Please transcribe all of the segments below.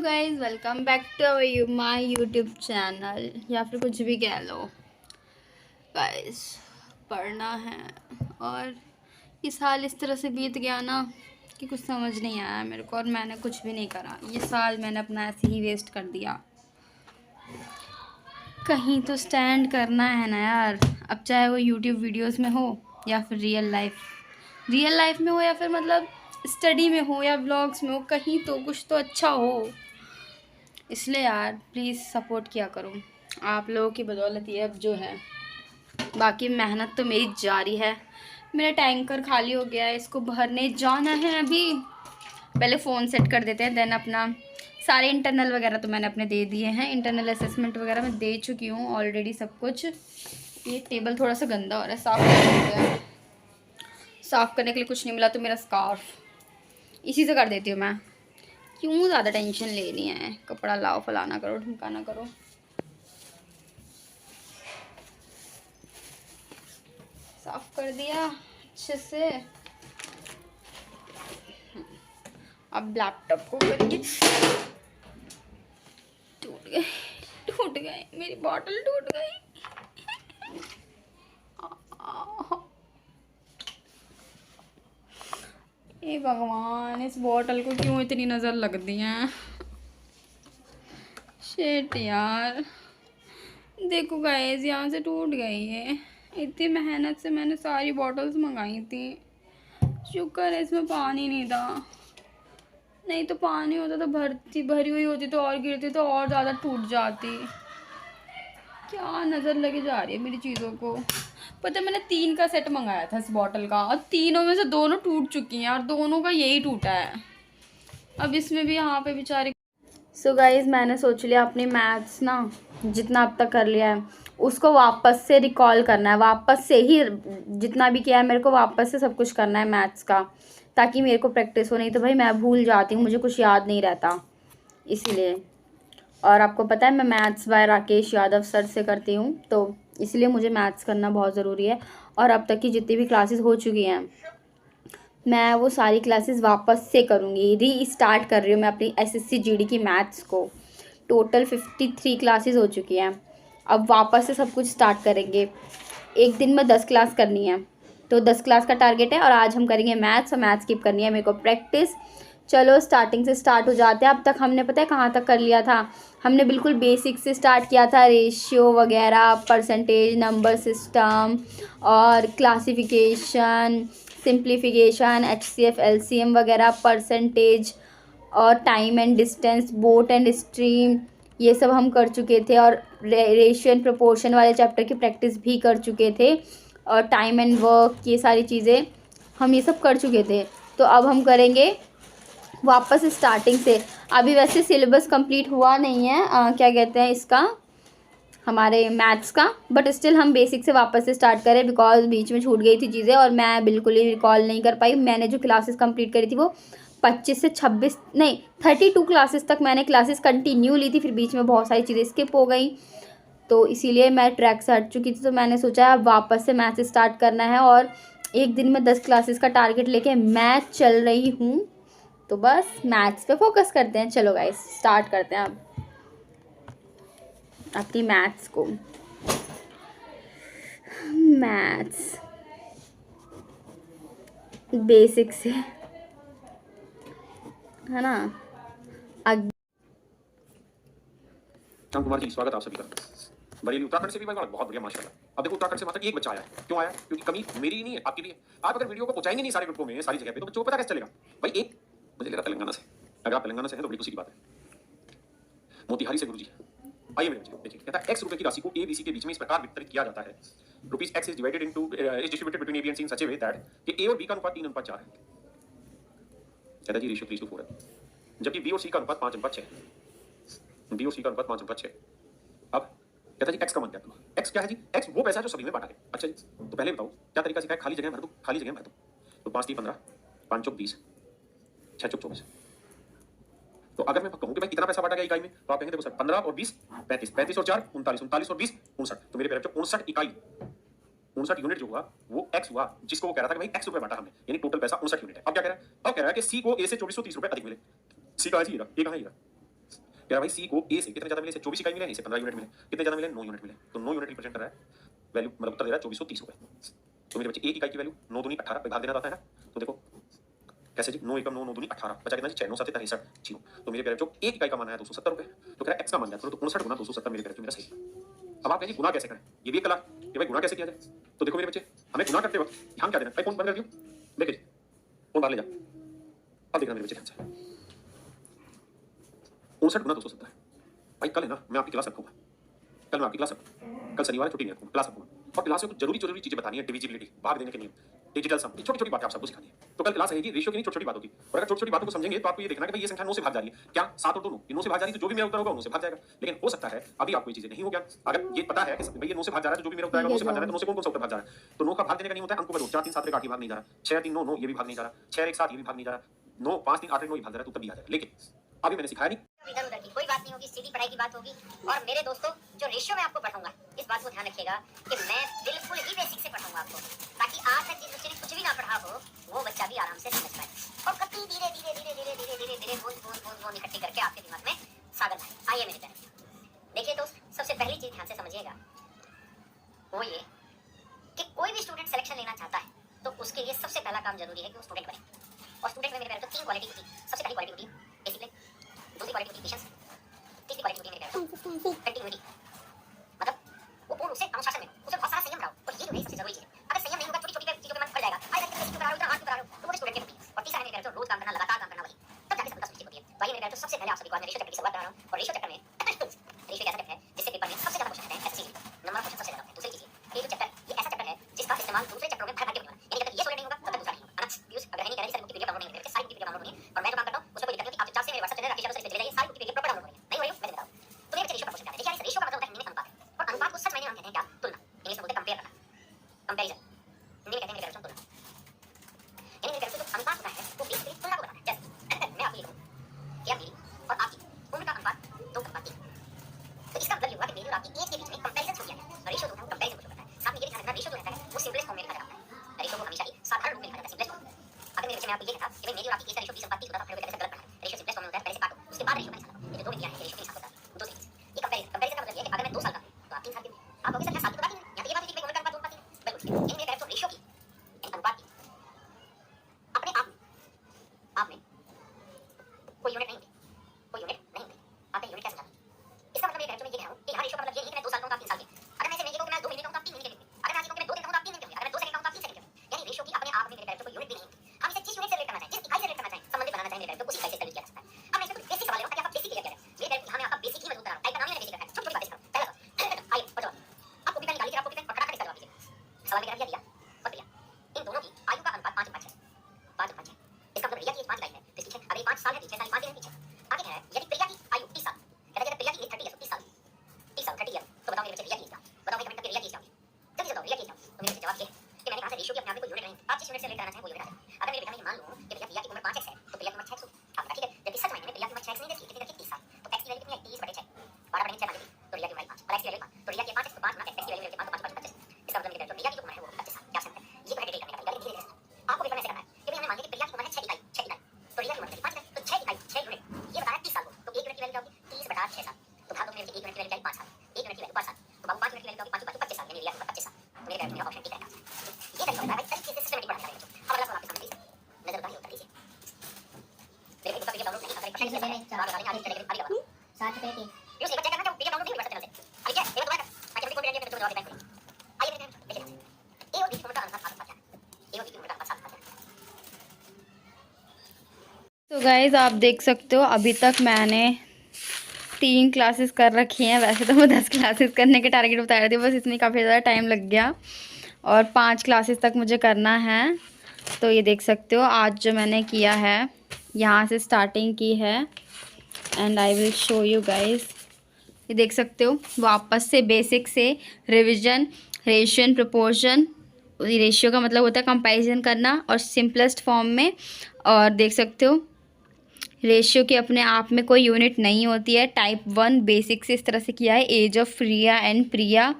Guys welcome back to my YouTube channel या फिर कुछ भी कह लो। गाइज पढ़ना है और इस साल इस तरह से बीत गया ना कि कुछ समझ नहीं आया मेरे को, और मैंने कुछ भी नहीं करा। ये साल मैंने अपना ऐसे ही वेस्ट कर दिया। कहीं तो स्टैंड करना है ना यार, अब चाहे वो यूट्यूब वीडियोस में हो या फिर रियल लाइफ में हो या फिर मतलब स्टडी में हो या व्लॉग्स में हो, कहीं तो कुछ तो अच्छा हो। इसलिए यार प्लीज़ सपोर्ट किया करो, आप लोगों की बदौलत ये अब जो है। बाकी मेहनत तो मेरी जारी है। मेरा टैंकर खाली हो गया है, इसको भरने जाना है अभी। पहले फ़ोन सेट कर देते हैं, देन अपना सारे इंटरनल वगैरह तो मैंने अपने दे दिए हैं। इंटरनल असेसमेंट वगैरह मैं दे चुकी हूँ ऑलरेडी सब कुछ। ये टेबल थोड़ा सा गंदा हो रहा है, साफ़ करना है। साफ़ करने के लिए कुछ नहीं मिला तो मेरा स्कार्फ इसी से कर देती हूँ मैं। क्यों ज़्यादा टेंशन ले रही है, कपड़ा लाओ, फलाना करो, ढमकाना करो। साफ कर दिया अच्छे से। अब लैपटॉप को करेंगे। टूट गए मेरी बॉटल टूट गई। हे भगवान, इस बॉटल को क्यों इतनी नज़र लगती है। शिट यार, देखो गाइस यहाँ से टूट गई है। इतनी मेहनत से मैंने सारी बॉटल्स मंगाई थी। शुक्र है इसमें पानी नहीं था, नहीं तो पानी होता तो भरी हुई होती तो और गिरती तो और ज़्यादा टूट जाती। क्या नज़र लगी जा रही है मेरी चीज़ों को। पता है मैंने 3 का सेट मंगाया था इस बॉटल का, और तीनों में से 2 टूट चुकी हैं और दोनों का यही टूटा है। अब इसमें भी यहाँ पे बेचारे। सो गाइज मैंने सोच लिया अपनी मैथ्स ना जितना अब तक कर लिया है उसको वापस से रिकॉल करना है। वापस से ही जितना भी किया है मेरे को वापस से सब कुछ करना है मैथ्स का, ताकि मेरे को प्रैक्टिस हो। नहीं तो भाई मैं भूल जाती हूँ, मुझे कुछ याद नहीं रहता इसीलिए। और आपको पता है मैं maths by Rakesh Yadav sir से करती हूँ, तो इसलिए मुझे मैथ्स करना बहुत ज़रूरी है। और अब तक की जितनी भी क्लासेस हो चुकी हैं मैं वो सारी क्लासेस वापस से करूँगी। रीस्टार्ट कर रही हूँ मैं अपनी एसएससी जीडी की मैथ्स को। टोटल 53 क्लासेस हो चुकी हैं, अब वापस से सब कुछ स्टार्ट करेंगे। एक दिन में 10 क्लास करनी है, तो 10 क्लास का टारगेट है। और आज हम करेंगे मैथ्स, और मैथ्स की करनी है मेरे को प्रैक्टिस। चलो स्टार्टिंग से स्टार्ट हो जाते हैं। अब तक हमने पता है कहाँ तक कर लिया था। हमने बिल्कुल बेसिक से स्टार्ट किया था, रेशियो वगैरह, परसेंटेज, नंबर सिस्टम और क्लासिफिकेशन, सिंप्लीफिकेशन, एचसीएफ, एलसीएम वगैरह, परसेंटेज और time and distance, boat and stream, ये सब हम कर चुके थे। और रेशियो एंड प्रोपोर्शन वाले चैप्टर की प्रैक्टिस भी कर चुके थे। और टाइम एंड वर्क, ये सारी चीज़ें हम ये सब कर चुके थे। तो अब हम करेंगे वापस स्टार्टिंग से। अभी वैसे सिलेबस कंप्लीट हुआ नहीं है, क्या कहते हैं इसका, हमारे मैथ्स का, बट स्टिल हम बेसिक से वापस से स्टार्ट करें बिकॉज बीच में छूट गई थी चीज़ें और मैं बिल्कुल ही रिकॉल नहीं कर पाई। मैंने जो क्लासेस कंप्लीट करी थी वो 25 से 26 नहीं 32 क्लासेस तक मैंने क्लासेस कंटिन्यू ली थी, फिर बीच में बहुत सारी चीज़ें स्किप हो गई, तो इसीलिए मैं ट्रैक से हट चुकी थी। तो मैंने सोचा अब वापस से मैथ स्टार्ट करना है, और एक दिन में 10 क्लासेस का टारगेट लेके मैं चल रही हूँ। तो बस मैथ्स पे फोकस करते हैं। चलो गाइस स्टार्ट करते हैं अब अपनी मैथ्स को। मैथ्स बेसिक से है ना। राम कुमार जी, स्वागत आप सभी का। बरेली उत्तराखंड से भी भाई बहुत बढ़िया माशाल्लाह। अब देखो उत्तराखंड से मात्र एक बच्चा आया है। क्यों आया? क्योंकि कमी मेरी नहीं है, आपकी भी है। आप अगर वीडियो को पहुंचाएंगे नहीं सारे ग्रुपों में, सारी जगह पे, तो बच्चों को पता कैसे चलेगा? भाई एक मुझे लगा तेलंगाना से, अगर आप तेलंगाना से हैं तो बड़ी खुशी की बात है। मोतिहारी से गुरु जी आइए मेरे बच्चे देखिए, कहता है x रुपए की राशि को a b c के बीच में इस प्रकार वितरित किया जाता है। Rupees x is divided into is distributed between a b and c in such A way that कि a और b का अनुपात 3:4 है। कहता जी रेशियो 3:4 है, जबकि b और c का अनुपात 5:6 है। b और c का अनुपात 5:6 है। अब कहता जी x का मान क्या है? x क्या है जी? x वो पैसा है जो सभी में बांटा है। अच्छा जी, तो पहले बताओ क्या तरीका सीखा है? खाली जगह भर दो, खाली जगह भर दो। तो 5 3 15, 5 चौक 20, 6 चौक 24। तो अगर मैं कहूं कि भाई कितना पैसा बांटा गया इकाई में, तो आप कहेंगे देखो सर 15 और 20 35, 35 और 4 39, 39 और 20 59। तो मेरे प्यारे बच्चों 59 इकाई, 59 यूनिट जो हुआ वो x हुआ, जिसको वो कह रहा था कि भाई x रुपए बांटा हमने, यानी टोटल पैसा 59 यूनिट है। अब क्या कह रहा है? अब कह रहा है कि c को a से 2430 रुपए अधिक मिले। c कहां है जी? ये कहां है? रहा भाई सी को ए से कितने ज्यादा मिले, इसे 24 इकाई मिले, इसे 15 यूनिट मिले, कितने ज्यादा मिले 9 यूनिट मिले, तो 9 यूनिट रिप्रेजेंट कर रहा है वैल्यू, मतलब उत्तर दे रहा है 2430 रुपए। तो मेरे बच्चे एक इकाई की वैल्यू 9 दूनी 18 पे भाग देना रहता है ना, तो देखो कैसे जी, 9 एकम 9 9 दूनी 18 बचा कितना जी 6 9 7 63 जीरो। तो मेरे प्यारे जो एक इकाई का माना है 270 रुपए, तो कह रहा है एक्स का मान जाए तो 59 गुना 270 मेरे प्यारे मेरा सही। अब आप कहेंगे गुना कैसे करें, ये भी एक कला कि भाई गुना कैसे किया जाए। तो देखो मेरे बच्चे, हमें गुना करते वक्त ध्यान क्या देना, भाई फोन बंद कर दियो, लेके जी फोन बाहर ले जा। अब देखना मेरे बच्चे ध्यान से, 59 गुना 270 भाई। कल है ना मैं आपकी क्लास रखूंगा, कल मैं आपकी क्लास रखूंगा, कल शनिवार छुट्टी नहीं रखूंगा, क्लास रखूंगा, और क्लास में कुछ जरूरी जरूरी चीजें बतानी है, डिविजिबिलिटी भाग देने के नियम, डिजिटल सम, छोटी छोटी बातें आप सबको सिखानी है। तो कल क्लास रहेगी रेशियो की नहीं, छोटी छोटी बातों की, और अगर छोटी छोटी बातों को समझेंगे तो आपको ये देखना कि भाई ये संख्या 9 से भाग जा रही है, क्या 7 और 2 9, ये 9 से भाग जा रही है, तो जो भी मेरा उत्तर होगा 9 से भाग जाएगा। लेकिन हो सकता है अभी आपको ये चीजें नहीं हो गया, अगर ये पता है कि भाई ये 9 से भाग जा रहा है, तो जो भी मेरा उत्तर आएगा 9 से भाग जा रहा है, तो 9 से कौन कौन सा उत्तर भाग जा रहा है, तो 9 का भाग देने का नहीं होता है, अंक को 4 3 7 8 भाग नहीं जा रहा, 6 3 9 9 ये भी भाग नहीं जा रहा, 6 1 7 ये भी भाग नहीं जा रहा, 9 5 3 8 9 ये भाग जा रहा है, तो उत्तर भी आ जाएगा। लेकिन अभी मैंने सिखाया नहीं, इधर उधर की कोई बात नहीं होगी, सीधी पढ़ाई की बात होगी। और मेरे दोस्तों जो रेशियो में आपको पढ़ाऊंगा, इस बात को ध्यान रखिएगा कि मैं बिल्कुल ही बेसिक से पढ़ाऊंगा आपको, ताकि आज तक जिस बच्चे ने कुछ भी ना पढ़ा हो वो बच्चा भी आराम से समझ पाए, और कभी धीरे धीरे धीरे धीरे धीरे धीरे धीरे बूंद इकट्ठी करके आपके दिमाग में सागर लाए। आइए मेरे प्यारे, देखिए दोस्त, सबसे पहली चीज ध्यान से समझिएगा वो ये कि कोई भी स्टूडेंट सिलेक्शन लेना चाहता है तो उसके लिए सबसे पहला काम जरूरी है कि वो स्टूडेंट बने। और स्टूडेंट में मेरे प्यारे तो 3 क्वालिटी होती है। सबसे पहली क्वालिटी होती है डिसिप्लिन, दूसरी क्वालिटी होती है पेशेंस, तीसरी क्वालिटी होती है मेरे प्यारे कंटिन्यूटी, मतलब वो पूर्ण रूप से अनुशासन में, उसे बहुत सारा संयम रहा हो, और ये जो है सबसे जरूरी चीज है। अगर संयम नहीं होगा, छोटी छोटी चीजों पे मन पड़ जाएगा, आज तक किसी को करा रहा हूं, इतना हाथ करा रहा हूं, तो वो स्टूडेंट की होती है। और तीसरा है मेरे प्यारे तो रोज काम करना, लगातार काम करना, वही तब जाके सफलता सुनिश्चित होती है। भाई मेरे प्यारे तो सबसे पहले आप सभी को आज रेशियो चैप्टर की शुरुआत कर रहा हूं, और रेशियो चैप्टर में रेशियो एक ऐसा चैप्टर है जिससे पेपर में सबसे ज्यादा क्वेश्चन आते हैं, एसएससी नंबर क्वेश्चन सबसे ज्यादा होते हैं। दूसरी चीज ये जो चैप्टर, ये ऐसा चैप्टर है जिसका इस्तेमाल दूसरे चैप्टरों में भर भर के होने वाला है, यानी जब तक ये सॉल्व नहीं होगा तब तक दूसरा नहीं होगा। पीयूष अगर है नहीं कह रही सारी बुक की पीडीएफ डाउनलोड नहीं होगी, सारी बुक की पीडीएफ डाउनलोड होनी है, और मैं जो काम करता हूं उसमें कोई दिक्कत नहीं होती। आप चुपचाप से मेरे व्हाट्सएप चैनल राकेश यादव से चले जाइए, सारी बुक की पीडीएफ प्रॉपर डाउनलोड होनी है, नहीं हो रही हो मैं बता दूं। तो ये रेशियो का क्वेश्चन है। देखिए रेशियो का मतलब होता है हिंदी में अनुपात, और अनुपात को सच मायने में हम कहते हैं क्या, तुलना, इंग्लिश में बोलते हैं कंपेयर करना, कंपैरिजन, हिंदी में कहते हैं मेरे तुलना। यानी मेरे जो अनुपात होता है वो बेसिकली तुलना को बताता है। जैसे मैं आपको ये कहूं कि आप मेरी और आपकी उम्र का अनुपात 2:3, तो इसका मतलब ये होगा कि मेरी और आपकी एज के बीच में कंपैरिजन हो गया है। रेशियो जो होता है कंपैरिजन को बताता है। साथ में ये भी ध्यान रखना रेशियो जो रहता है वो सिंपलेस्ट फॉर्म में लिखा जाता है। रेशियो को हमेशा ही साधारण रूप में लिखा जाता है, सिंपलेस्ट फॉर्म। अगर मेरे बच्चे में आपको ये कहता कि भाई मेरी और आपकी एज का रेशियो 20:30 होता है, तो आप कहते हैं गलत पढ़ा है। रेशियो सिंपलेस्ट फॉर्म में होता है, पहले से काटो उसके बाद रेशियो का निशान लगाओ। ये जो दो में दिया है रेशियो के निशान होता है। दूसरी चीज ये कंपैरिजन का मतलब ये है कि अगर मैं 2 साल का तो आप 3 साल के, आप कहोगे सर क्या साल की तो बात ही नहीं, यहां तो ये बात है कि उम्र का अनुपात 2:3, बिल्कुल ठीक है। यानी मेरे तो रेशियो की अनुपात की अपने आप में कोई यूनिट नहीं होती, कोई यूनिट नहीं होती। आप यूनिट कैसे समझाते हैं? इसका मतलब ये है, मैं ये कह रहा हूं कि यहां रेशियो का मतलब ये नहीं कि मैं 2 साल का हूं आप 3 साल के। अगर मैं ये कहूं कि मैं 2 महीने का हूं आप 3 महीने के होंगे, अगर मैं आज कहूं कि मैं 2 दिन का हूं आप 3 दिन के होंगे, अगर मैं 2 सेकंड का हूं आप 3 सेकंड के होंगे। यानी रेशियो की अपने आप में मेरे प्यारे कोई यूनिट भी नहीं होती। हम इसे जिस यूनिट से रिलेट करना चाहें, जिस इकाई से रिलेट करना चाहें, संबंधित बनाना चाहें मेरे प्यारे, तो उसी इकाई से रिलेट किया जा सकता है। अब मैं इसमें कुछ बेसिक सवाल लेता हूं ताकि आपका बेसिक क्लियर करें। मेरे प्यारे यहां मैं आपका बेसिक ही मजबूत बना रहा हूं। टाइप का नाम ही मैंने बेसिक रखा है, छोटी छोटी बातें सिखाऊं। पहला सवाल आइए और जवाब। आप कॉपी पेन निकालिए, आप कॉपी पेन और फटाफट इसका जवाब दीजिए। सवाल में दिया और दिया इन दोनों की आयु का अनुपात 5:5 है, 5:5 है। इसका मतलब रिया की एज 5 है, तो ठीक है। अगर ये 5 साल है, 6 साल 5 दिन है, पीछे आगे क्या है, यदि प्रिया की आयु 30 साल, कहता है प्रिया की एज 30 है, 30 साल 30 ईयर, तो बताओ मेरे बच्चे प्रिया की एज क्या होगी? बताओ कमेंट करके रिया की एज क्या होगी? जल्दी से बताओ रिया की एज क्या होगी? तो मेरे बच्चे जवाब ये कि मैंने कहा था रेशियो की अपने आप में कोई यूनिट नहीं, आप जिस यूनिट से रिलेट करना चाहें वो यूनिट आ जाए। अगर मेरे बेटा मैं ये मान लूं कि भैया प्रिया की उम्र 5x है, तो प्रिया की उम्र 6x होगी, आप ठीक है। जबकि सच मायने में प्रिया की उम्र 6x नहीं देखी, कितनी देखी 30 साल, तो x की वैल्यू कितनी है 30/6, 12 बटे 6 5 तो रिया की उम्र 5, और x की वैल्यू 5, तो रिया की 5x तो 5 गुना x की वैल्यू 5 तो 5 25। इसका मतलब मेरे तो रिया की जो उम्र है वो 25 साल, क्या समझते हैं? ये तो है डिटेल करने का तरीका, लेकिन धीरे-धीरे आपको पेपर में ऐसे करना है कि भाई हमने मान लिया कि प्रिया की उम्र है 6 इकाई, तो रिया की उम्र 5 इकाई, तो 6 इकाई 6 यूनिट, ये बता रहा है 30 साल को, तो 1 यूनिट की वैल्यू क्या होगी 30/6 साल। तो भाग दो मेरे 1 यूनिट की वैल्यू 5 साल, 1 यूनिट की वैल्यू 5 साल, तो बाबू 5 यूनिट की वैल्यू 5 5 25 साल, यानी रिया की उम्र 25 साल। तो मेरे मेरा ऑप्शन ठीक है। ये तरीका है भाई, तरीके से सिस्टमैटिक पढ़ाना है। अब अगला सवाल आपके सामने प्लीज नजर डालिए, उत्तर दीजिए। मेरे को पीडीएफ डाउनलोड नहीं, अगर प्रश्न से जवाब बता देंगे आगे चलेंगे, आगे बताओ 7 रुपए की यूज एक चेक करना, जो पीडीएफ डाउनलोड नहीं हुआ चैनल से, अभी क्या एक बार ताकि अपनी कॉन्फिडेंस में तो जवाब दे पाएंगे। आइए देखते हैं, देखिए ए और बी की उम्र का अनुपात 7:5 है, ए और बी की उम्र का अनुपात 7:5 है। तो गाइज आप देख सकते हो अभी तक मैंने 3 क्लासेस कर रखी हैं। वैसे तो मैं 10 क्लासेस करने के टारगेट बता रही थी, बस इसमें काफ़ी ज़्यादा टाइम लग गया, और 5 क्लासेस तक मुझे करना है। तो ये देख सकते हो आज जो मैंने किया है, यहाँ से स्टार्टिंग की है, and I will show you guys. ये देख सकते हो वापस से बेसिक से रिविजन, रेशियो, प्रोपोर्शन। रेशियो का मतलब होता है कंपैरिजन करना और सिंपलेस्ट फॉर्म में, और देख सकते हो रेशियो की अपने आप में कोई यूनिट नहीं होती है। टाइप 1 बेसिक से इस तरह से किया है, एज ऑफ रिया एंड प्रिया,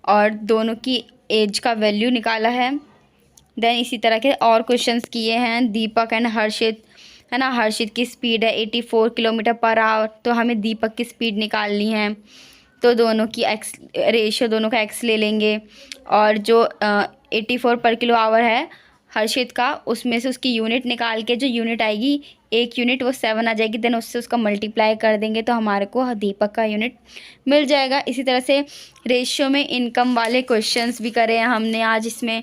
और दोनों की एज का वैल्यू निकाला है। देन इसी तरह के और क्वेश्चंस किए हैं, दीपक एंड हर्षित, है ना। हर्षित की स्पीड है 84 किलोमीटर पर आवर, तो हमें दीपक की स्पीड निकालनी है। तो दोनों की एक्स रेशियो, दोनों का एक्स ले लेंगे, और जो 84 पर किलो आवर है हर्षित का, उसमें से उसकी यूनिट निकाल के जो यूनिट आएगी, एक यूनिट वो 7 आ जाएगी, देन उससे उसका मल्टीप्लाई कर देंगे तो हमारे को दीपक का यूनिट मिल जाएगा। इसी तरह से रेशियो में इनकम वाले क्वेश्चंस भी करे हैं हमने आज इसमें।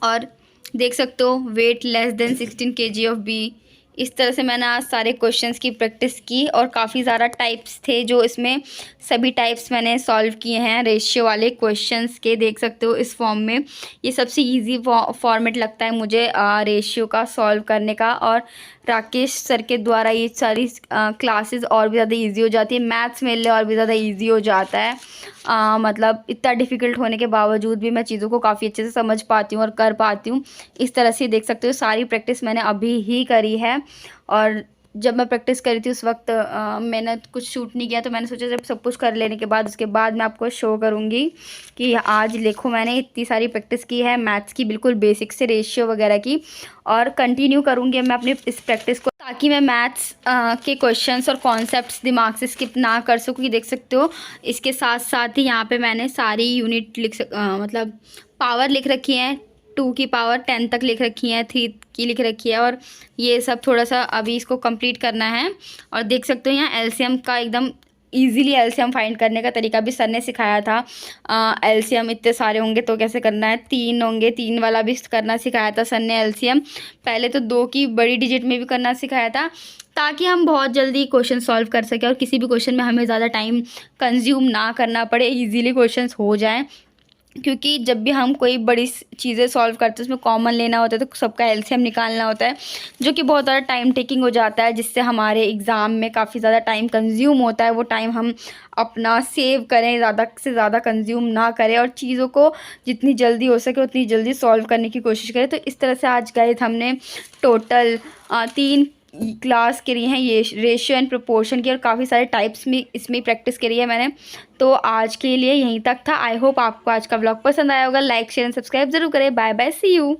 और देख सकते हो weight less than 16 kg of B. इस तरह से मैंने आज सारे क्वेश्चंस की प्रैक्टिस की, और काफ़ी ज़्यादा टाइप्स थे जो इसमें सभी टाइप्स मैंने सॉल्व किए हैं रेशियो वाले क्वेश्चंस के। देख सकते हो इस फॉर्म में ये सबसे इजी फॉर्मेट लगता है मुझे रेशियो का सॉल्व करने का, और राकेश सर के द्वारा ये सारी क्लासेस और भी ज़्यादा इजी हो जाती है। मैथ्स मेरे लिए और भी ज़्यादा इजी हो जाता है, मतलब इतना डिफ़िकल्ट होने के बावजूद भी मैं चीज़ों को काफ़ी अच्छे से समझ पाती हूँ और कर पाती हूँ। इस तरह से देख सकते हो सारी प्रैक्टिस मैंने अभी ही करी है, और जब मैं प्रैक्टिस करी थी उस वक्त मैंने कुछ शूट नहीं किया, तो मैंने सोचा जब सब कुछ कर लेने के बाद उसके बाद मैं आपको शो करूँगी कि आज देखो मैंने इतनी सारी प्रैक्टिस की है मैथ्स की, बिल्कुल बेसिक से रेशियो वगैरह की, और कंटिन्यू करूँगी मैं अपनी इस प्रैक्टिस को, ताकि मैं मैथ्स के क्वेश्चंस और कॉन्सेप्ट्स दिमाग से स्किप ना कर सकूँ। देख सकते हो इसके साथ साथ ही यहाँ पे मैंने सारी यूनिट मतलब पावर लिख रखी है, 2 की पावर 10 तक लिख रखी है, 3 की लिख रखी है, और ये सब थोड़ा सा अभी इसको कंप्लीट करना है। और देख सकते हो यहाँ एलसीएम का एकदम इजीली एलसीएम फाइंड करने का तरीका भी सर ने सिखाया था। एलसीएम इतने सारे होंगे तो कैसे करना है, 3 होंगे 3 वाला भी करना सिखाया था सर ने एलसीएम। पहले तो 2 की बड़ी डिजिट में भी करना सिखाया था, ताकि हम बहुत जल्दी क्वेश्चन सॉल्व कर सकें और किसी भी क्वेश्चन में हमें ज़्यादा टाइम कंज्यूम ना करना पड़े, इजीली क्वेश्चंस हो जाएं। क्योंकि जब भी हम कोई बड़ी चीज़ें सॉल्व करते हैं उसमें कॉमन लेना होता है, तो सबका एलसीएम निकालना होता है, जो कि बहुत ज़्यादा टाइम टेकिंग हो जाता है, जिससे हमारे एग्ज़ाम में काफ़ी ज़्यादा टाइम कंज्यूम होता है। वो टाइम हम अपना सेव करें, ज़्यादा से ज़्यादा कंज्यूम ना करें, और चीज़ों को जितनी जल्दी हो सके उतनी जल्दी सॉल्व करने की कोशिश करें। तो इस तरह से आज गाइस हमने टोटल 3 क्लास करी हैं, ये रेशियो एंड प्रोपोर्शन की, और काफ़ी सारे टाइप्स में इसमें प्रैक्टिस करी है मैंने। तो आज के लिए यहीं तक था। आई होप आपको आज का व्लॉग पसंद आया होगा। लाइक शेयर एंड सब्सक्राइब जरूर करें। Bye bye, see you.